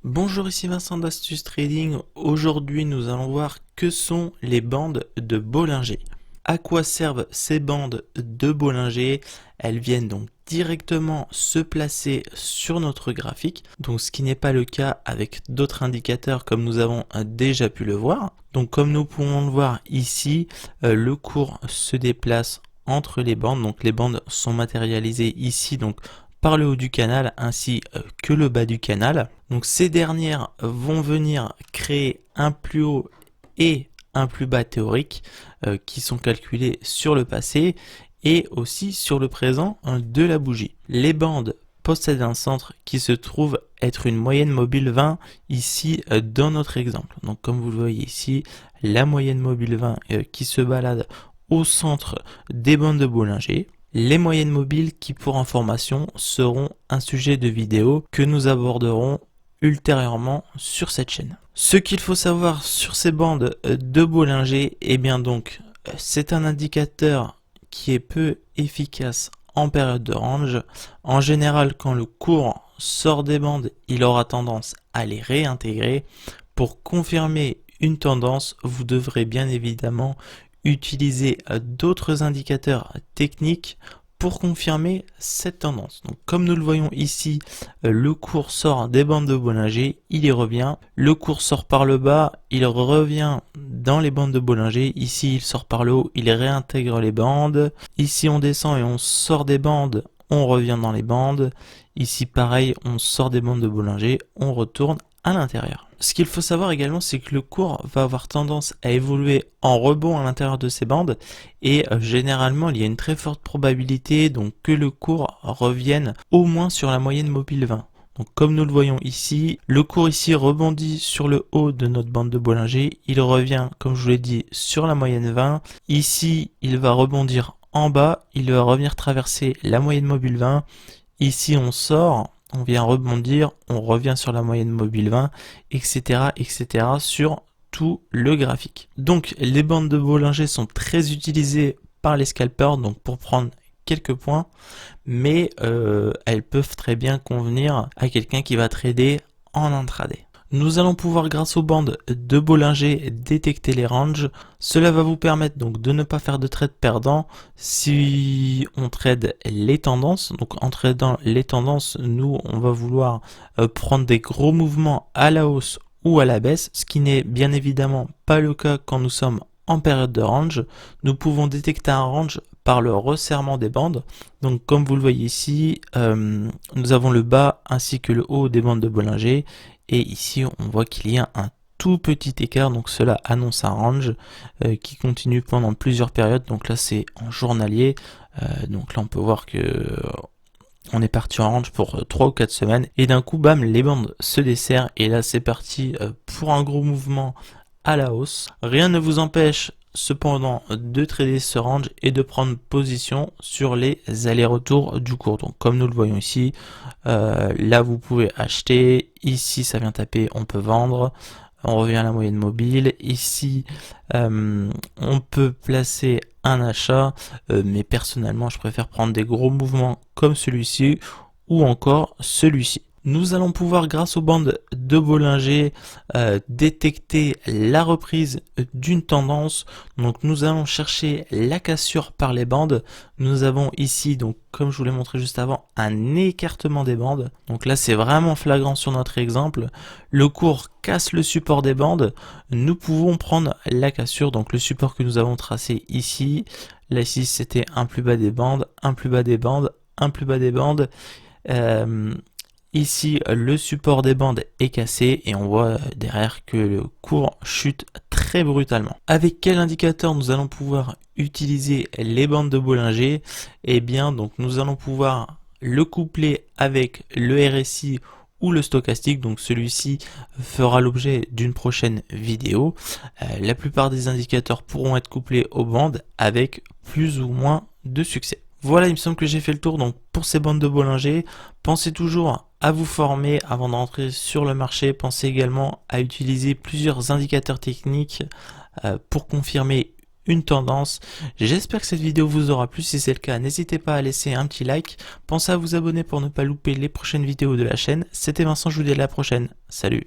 Bonjour, ici Vincent d'Astuce Trading. Aujourd'hui, nous allons voir que sont les bandes de Bollinger. À quoi servent ces bandes de Bollinger? Elles viennent donc directement se placer sur notre graphique, donc ce qui n'est pas le cas avec d'autres indicateurs comme nous avons déjà pu le voir. Donc comme nous pouvons le voir ici, le cours se déplace entre les bandes, donc les bandes sont matérialisées ici donc par le haut du canal ainsi que le bas du canal. Donc ces dernières vont venir créer un plus haut et un plus bas théorique qui sont calculés sur le passé et aussi sur le présent de la bougie. Les bandes possèdent un centre qui se trouve être une moyenne mobile 20 ici dans notre exemple. Donc comme vous le voyez ici, la moyenne mobile 20 qui se balade au centre des bandes de Bollinger. Les moyennes mobiles qui, pour information, seront un sujet de vidéo que nous aborderons ultérieurement sur cette chaîne. Ce qu'il faut savoir sur ces bandes de Bollinger, eh bien donc, c'est un indicateur qui est peu efficace en période de range. En général, quand le cours sort des bandes, il aura tendance à les réintégrer. Pour confirmer une tendance, vous devrez bien évidemment utiliser d'autres indicateurs techniques pour confirmer cette tendance. Donc comme nous le voyons ici, le cours sort des bandes de Bollinger, il y revient. Le cours sort par le bas, il revient dans les bandes de Bollinger. Ici, il sort par le haut, il réintègre les bandes. Ici, on descend et on sort des bandes, on revient dans les bandes. Ici, pareil, on sort des bandes de Bollinger, on retourne à l'intérieur. Ce qu'il faut savoir également, c'est que le cours va avoir tendance à évoluer en rebond à l'intérieur de ces bandes et généralement il y a une très forte probabilité donc que le cours revienne au moins sur la moyenne mobile 20. Donc comme nous le voyons ici, le cours ici rebondit sur le haut de notre bande de Bollinger, il revient comme je vous l'ai dit sur la moyenne 20. Ici il va rebondir en bas, il va revenir traverser la moyenne mobile 20. Ici on sort, on vient rebondir, on revient sur la moyenne mobile 20, etc., etc. sur tout le graphique. Donc les bandes de Bollinger sont très utilisées par les scalpers, donc pour prendre quelques points, mais elles peuvent très bien convenir à quelqu'un qui va trader en intraday. Nous allons pouvoir, grâce aux bandes de Bollinger, détecter les ranges. Cela va vous permettre donc de ne pas faire de trade perdant si on trade les tendances. Donc en tradant les tendances, nous on va vouloir prendre des gros mouvements à la hausse ou à la baisse, ce qui n'est bien évidemment pas le cas quand nous sommes en période de range. Nous pouvons détecter un range par le resserrement des bandes. Donc comme vous le voyez ici, nous avons le bas ainsi que le haut des bandes de Bollinger. Et ici, on voit qu'il y a un tout petit écart, donc cela annonce un range qui continue pendant plusieurs périodes. Donc là, c'est en journalier. Donc là, on peut voir que on est parti en range pour 3 ou 4 semaines. Et d'un coup, bam, les bandes se desserrent. Et là, c'est parti pour un gros mouvement à la hausse. Rien ne vous empêche cependant de trader ce range et de prendre position sur les allers-retours du cours. Donc comme nous le voyons ici, là vous pouvez acheter, ici ça vient taper, on peut vendre, on revient à la moyenne mobile, ici on peut placer un achat, mais personnellement je préfère prendre des gros mouvements comme celui-ci ou encore celui-ci. Nous allons pouvoir, grâce aux bandes de Bollinger, détecter la reprise d'une tendance. Donc nous allons chercher la cassure par les bandes. Nous avons ici, donc comme je vous l'ai montré juste avant, un écartement des bandes. Donc là c'est vraiment flagrant sur notre exemple. Le cours casse le support des bandes. Nous pouvons prendre la cassure, donc le support que nous avons tracé ici. Là ici c'était un plus bas des bandes, un plus bas des bandes, un plus bas des bandes. Ici, le support des bandes est cassé et on voit derrière que le cours chute très brutalement. Avec quel indicateur nous allons pouvoir utiliser les bandes de Bollinger? Eh bien, donc nous allons pouvoir le coupler avec le RSI ou le stochastique. Donc celui-ci fera l'objet d'une prochaine vidéo. La plupart des indicateurs pourront être couplés aux bandes avec plus ou moins de succès. Voilà, il me semble que j'ai fait le tour donc pour ces bandes de Bollinger. Pensez toujours à vous former avant d'entrer sur le marché. Pensez également à utiliser plusieurs indicateurs techniques pour confirmer une tendance. J'espère que cette vidéo vous aura plu. Si c'est le cas, n'hésitez pas à laisser un petit like. Pensez à vous abonner pour ne pas louper les prochaines vidéos de la chaîne. C'était Vincent, je vous dis à la prochaine. Salut!